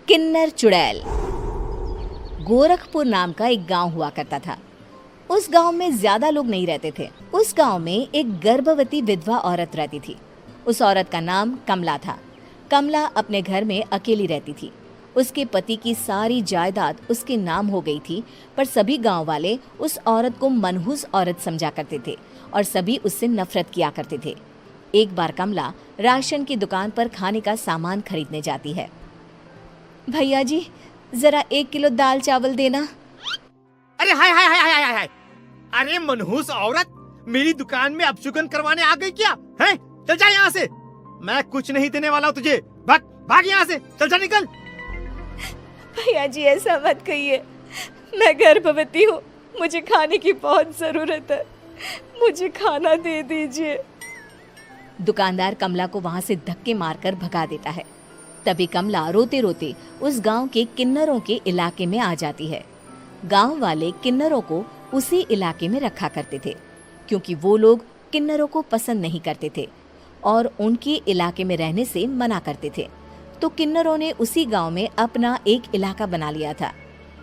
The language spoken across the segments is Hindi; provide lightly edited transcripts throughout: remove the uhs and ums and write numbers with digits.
किन्नर चुड़ैल। गोरखपुर नाम का एक गांव हुआ करता था। उस गांव में ज्यादा लोग नहीं रहते थे। उस गांव में एक गर्भवती विधवा औरत रहती थी। उस औरत का नाम कमला था। कमला अपने घर में अकेली रहती थी। उसके पति की सारी जायदाद उसके नाम हो गई थी, पर सभी गांव वाले उस औरत को मनहूस औरत समझा करते थे और सभी उससे नफरत किया करते थे। एक बार कमला राशन की दुकान पर खाने का सामान खरीदने जाती है। भैया जी, जरा 1 किलो दाल चावल देना। अरे हाय हाय हाय हाय हाय हाय! अरे मनहूस औरत, मेरी दुकान में अपशुगन करवाने आ गई क्या? हैं? चल जा यहाँ से, मैं कुछ नहीं देने वाला हूँ तुझे। भाग भाग यहाँ से, चल जा, निकल। भैया जी, ऐसा मत कहिए, मैं गर्भवती हूँ, मुझे खाने की बहुत जरूरत है, मुझे खाना दे दीजिए। दुकानदार कमला को वहां से धक्के मारकर भगा देता है। तभी कमला रोते रोते उस गांव के किन्नरों के इलाके में आ जाती है। गांव वाले किन्नरों को उसी इलाके में रखा करते थे, क्योंकि वो लोग किन्नरों को पसंद नहीं करते थे और उनके इलाके में रहने से मना करते थे। तो किन्नरों ने उसी गांव में अपना एक इलाका बना लिया था।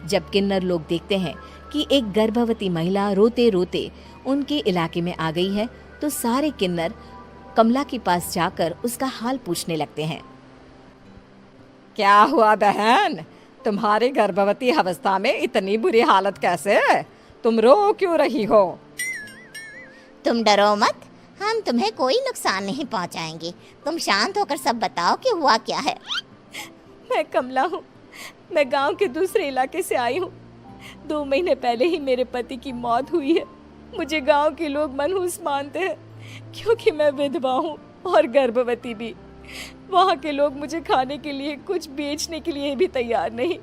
जब किन्नर लोग देखते हैं कि एक गर्भवती महिला रोते रोते उनके इलाके में आ गई है, तो सारे किन्नर कमला के पास जाकर उसका हाल पूछने लगते हैं। क्या हुआ बहन, तुम्हारी गर्भवती अवस्था में इतनी बुरी हालत कैसे है? तुम रो क्यों रही हो? तुम डरो मत, हम तुम्हें कोई नुकसान नहीं पहुंचाएंगे। तुम शांत होकर सब बताओ कि हुआ क्या है। मैं कमला हूँ, मैं गांव के दूसरे इलाके से आई हूँ। 2 महीने पहले ही मेरे पति की मौत हुई है। मुझे गांव के लोग मनहूस मानते हैं, क्योंकि मैं विधवा हूँ और गर्भवती भी। वहाँ के लोग मुझे खाने के लिए कुछ बेचने के लिए भी तैयार नहीं,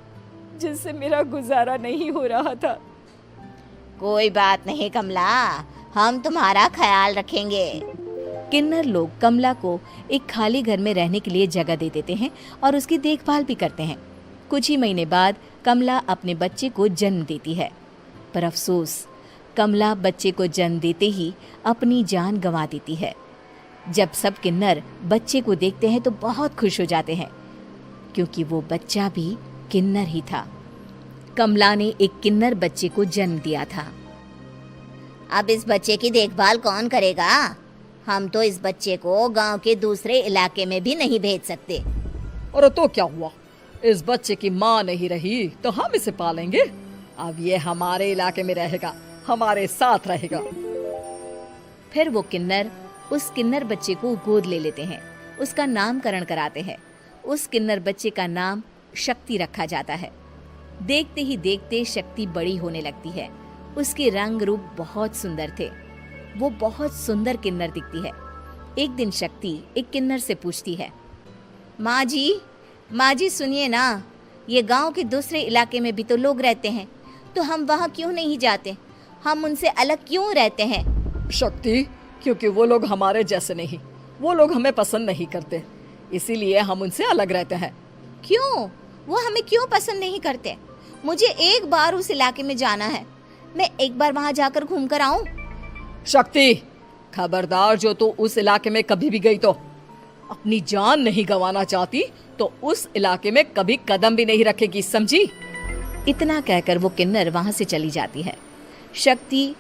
जिससे मेरा गुजारा नहीं हो रहा था। कोई बात नहीं कमला, हम तुम्हारा ख्याल रखेंगे। किन्नर लोग कमला को एक खाली घर में रहने के लिए जगह दे देते हैं और उसकी देखभाल भी करते हैं। कुछ ही महीने बाद कमला अपने बच्चे को जन्म देती है, पर अफसोस, कमला बच्चे को जन्म देते ही अपनी जान गंवा देती है। जब सब किन्नर बच्चे को देखते हैं तो बहुत खुश हो जाते हैं, क्योंकि वो बच्चा भी किन्नर ही था। कमला ने एक किन्नर बच्चे को जन्म दिया था। अब इस बच्चे की देखभाल कौन करेगा? हम तो इस बच्चे को गांव के दूसरे इलाके में भी नहीं भेज सकते। और तो क्या हुआ, इस बच्चे की माँ नहीं रही तो हम इसे पालेंगे। अब ये हमारे इलाके में रहेगा, हमारे साथ रहेगा। फिर वो किन्नर उस किन्नर बच्चे को गोद ले लेते हैं, उसका नामकरण कराते हैं। उस किन्नर बच्चे का नाम शक्ति रखा जाता है। देखते ही देखते शक्ति बड़ी होने लगती है। उसके रंग रूप बहुत सुंदर थे। वो बहुत सुंदर किन्नर दिखती है। एक दिन शक्ति एक किन्नर से पूछती है, माँ जी सुनिए ना, ये गांव के दूसरे इलाके में भी तो लोग रहते हैं, तो हम वहाँ क्यों नहीं जाते? हम उनसे अलग क्यों रहते हैं? शक्ति, क्योंकि वो लोग हमारे जैसे नहीं, वो लोग हमें पसंद नहीं करते, इसीलिए हम उनसे अलग रहते हैं। क्यों? वो हमें क्यों पसंद नहीं करते? मुझे एक बार उस इलाके में जाना है, मैं एक बार वहाँ जाकर घूम कर आऊं। शक्ति, खबरदार, जो तू उस इलाके में कभी भी गई तो अपनी जान नहीं गंवाना चाहती तो उस इलाके में कभी कदम भी नहीं रखेगी, समझी? इतना कहकर वो किन्नर वहां से चली जाती है। शक्ति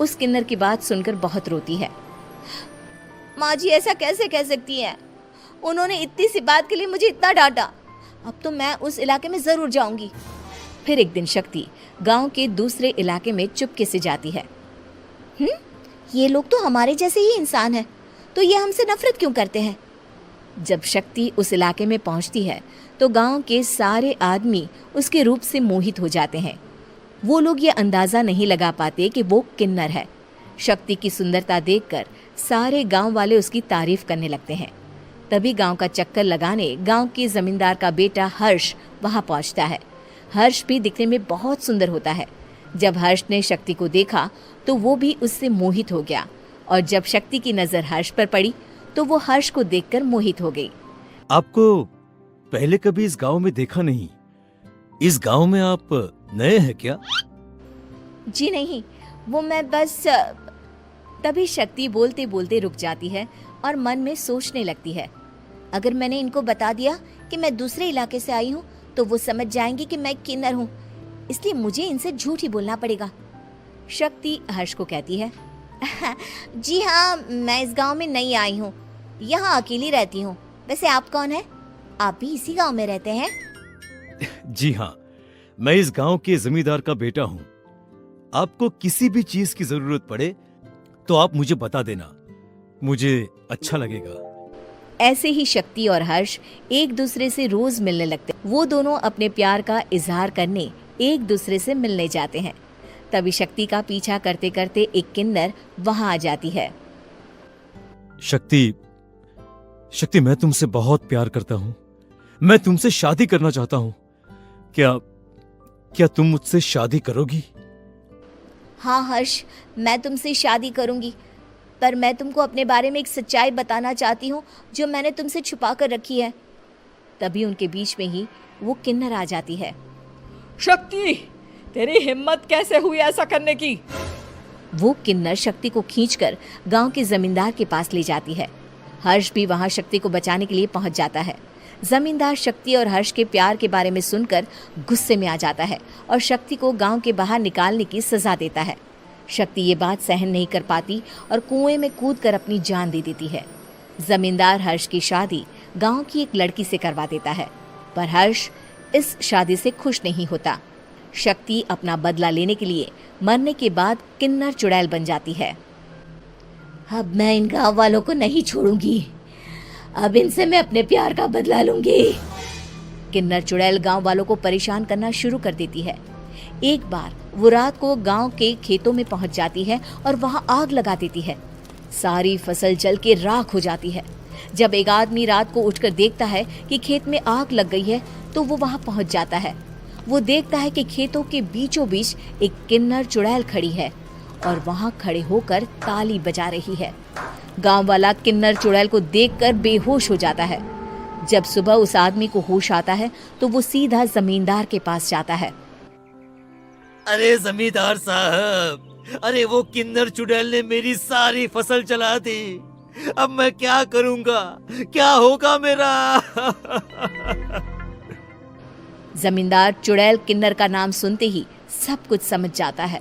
उस किन्नर की बात सुनकर बहुत रोती है। माँ जी, ऐसा कैसे कह सकती हैं? उन्होंने इतनी सी बात के लिए मुझे इतना डांटा। अब तो मैं उस इलाके में जरूर जाऊंगी। फिर एक दिन शक्ति गांव के दूसरे इलाके में चुपके से जाती है। ये लोग तो हमारे जैसे ही इंसान हैं, तो ये हमसे नफरत क्यों करते हैं? जब शक्ति उस इलाके में पहुंचती है तो गांव के सारे आदमी उसके रूप से मोहित हो जाते हैं। वो लोग ये अंदाजा नहीं लगा पाते कि वो किन्नर है। शक्ति की सुंदरता देखकर सारे गांव वाले उसकी तारीफ करने लगते हैं। तभी गांव का चक्कर लगाने गांव के जमींदार का बेटा हर्ष वहां पहुंचता है। हर्ष भी दिखने में बहुत सुंदर होता है। जब हर्ष ने शक्ति को देखा तो वो भी उससे मोहित हो गया, और जब शक्ति की नजर हर्ष पर पड़ी तो वो हर्ष को देखकर मोहित हो गई। आपको पहले कभी इस गांव में देखा नहीं। इस गांव में आप नए हैं क्या? जी नहीं, वो मैं बस। तभी शक्ति बोलते बोलते रुक जाती है और मन में सोचने लगती है, अगर मैंने इनको बता दिया कि मैं दूसरे इलाके से आई हूँ तो वो समझ जाएंगे कि मैं किन्नर हूँ, इसलिए मुझे इनसे झूठ ही बोलना पड़ेगा। शक्ति हर्ष को कहती है, जी हाँ, मैं इस गांव में नई आई हूँ, यहाँ अकेली रहती हूँ। वैसे आप कौन है? आप भी इसी गांव में रहते हैं? जी हाँ, मैं इस गांव के जमींदार का बेटा हूँ। आपको किसी भी चीज की जरूरत पड़े तो आप मुझे बता देना, मुझे अच्छा लगेगा। ऐसे ही शक्ति और हर्ष एक दूसरे से रोज मिलने लगते। वो दोनों अपने प्यार का इजहार करने एक दूसरे से मिलने जाते हैं। तभी शक्ति का पीछा करते करते एक किन्नर वहां आ जाती है। शक्ति, शक्ति, मैं तुमसे बहुत प्यार करता हूँ। मैं तुमसे शादी करना चाहता हूँ। क्या तुम मुझसे शादी करोगी? हाँ हर्ष, मैं तुमसे शादी करूंगी, पर मैं तुमको अपने बारे में एक सच्चाई बताना चाहती हूँ जो मैंने तुमसे छुपा कर रखी है। तभी उनके बीच में ही वो किन्नर आ जाती है। शक्ति, तेरी हिम्मत कैसे हुई ऐसा करने की? वो किन्नर शक्ति को खींचकर गांव के जमींदार के पास ले जाती है। हर्ष भी वहां शक्ति को बचाने के लिए पहुंच जाता है। जमींदार शक्ति और हर्ष के प्यार के बारे में सुनकर गुस्से में आ जाता है और शक्ति को गांव के बाहर निकालने की सजा देता है। शक्ति ये बात सहन नहीं कर पाती और कुएं में कूदकर अपनी जान दे देती है। जमींदार हर्ष की शादी गांव की एक लड़की से करवा देता है, पर हर्ष इस शादी से खुश नहीं होता। शक्ति अपना बदला लेने के लिए मरने के बाद किन्नर चुड़ैल बन जाती है। अब मैं इन गांव वालों को नहीं छोड़ूंगी, अब इनसे मैं अपने प्यार का बदला लूंगी। किन्नर चुड़ैल गांव वालों को परेशान करना शुरू कर देती है। एक बार वो रात को गांव के खेतों में पहुंच जाती है और वहां आग लगा देती है। सारी फसल जल के राख हो जाती है। जब एक आदमी रात को उठकर देखता है कि खेत में आग लग गई है तो वो वहां पहुंच जाता है। वो देखता है कि खेतों के बीचों बीच एक किन्नर चुड़ैल खड़ी है और वहां खड़े होकर ताली बजा रही है। गांव वाला किन्नर चुड़ैल को देखकर बेहोश हो जाता है। जब सुबह उस आदमी को होश आता है तो वो सीधा जमींदार के पास जाता है। अरे जमींदार साहब, अरे वो किन्नर चुड़ैल ने मेरी सारी फसल जला दी। अब मैं क्या करूंगा? क्या होगा मेरा? जमींदार चुड़ैल किन्नर का नाम सुनते ही सब कुछ समझ जाता है।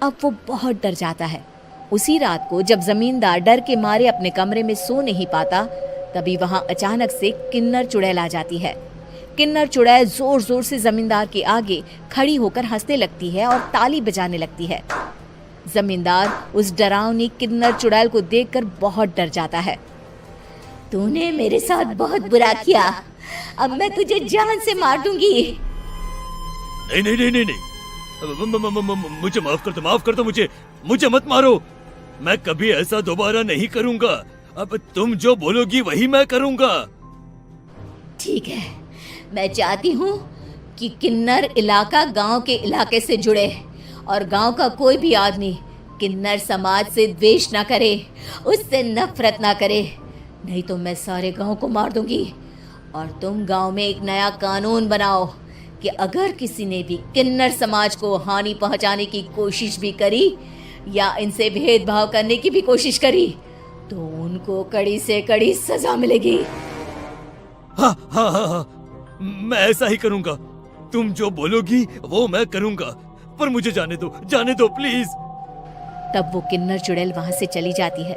अब वो बहुत डर जाता है। उसी रात को जब जमींदार डर के मारे अपने कमरे में सो नहीं पाता, तभी वहां अचानक से किन्नर चुड़ैल आ जाती है। किन्नर चुड़ैल जोर जोर से जमींदार के आगे खड़ी होकर हंसने लगती है और ताली बजाने लगती है। जमींदार उस डरावनी किन्नर चुड़ैल को देखकर बहुत डर जाता है। तूने मेरे साथ बहुत बुरा किया, अब मैं तुझे जान से मार दूंगी। नहीं नहीं नहीं नहीं नहीं, मुझे माफ कर दो, मुझे मत मारो। मैं कभी ऐसा दोबारा नहीं करूंगा। अब तुम जो बोलोगी वही मैं करूंगा। ठीक है, मैं चाहती हूँ कि किन्नर इलाका गांव के इलाके से जुड़े और गांव का कोई भी आदमी किन्नर समाज से द्वेष ना करे, उससे नफरत ना करे, नहीं तो मैं सारे गांव को मार दूंगी। और तुम गांव में एक नया कानून बनाओ कि अगर किसी ने भी किन्नर समाज को हानि पहुंचाने की कोशिश भी करी या इनसे भेदभाव करने की भी कोशिश करी तो उनको कड़ी से कड़ी सजा मिलेगी। हाँ हाँ हाँ हाँ, मैं ऐसा ही करूंगा। तुम जो बोलोगी वो मैं करूंगा, पर मुझे जाने दो प्लीज। तब वो किन्नर चुड़ैल वहां से चली जाती है।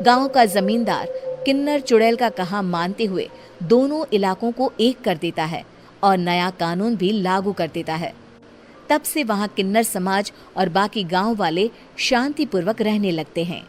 गांव का जमींदार किन्नर चुड़ैल का कहा मानते हुए दोनों इलाकों को एक कर देता है और नया कानून भी लागू कर देता है। तब से वहां किन्नर समाज और बाकी गांव वाले शांतिपूर्वक रहने लगते हैं।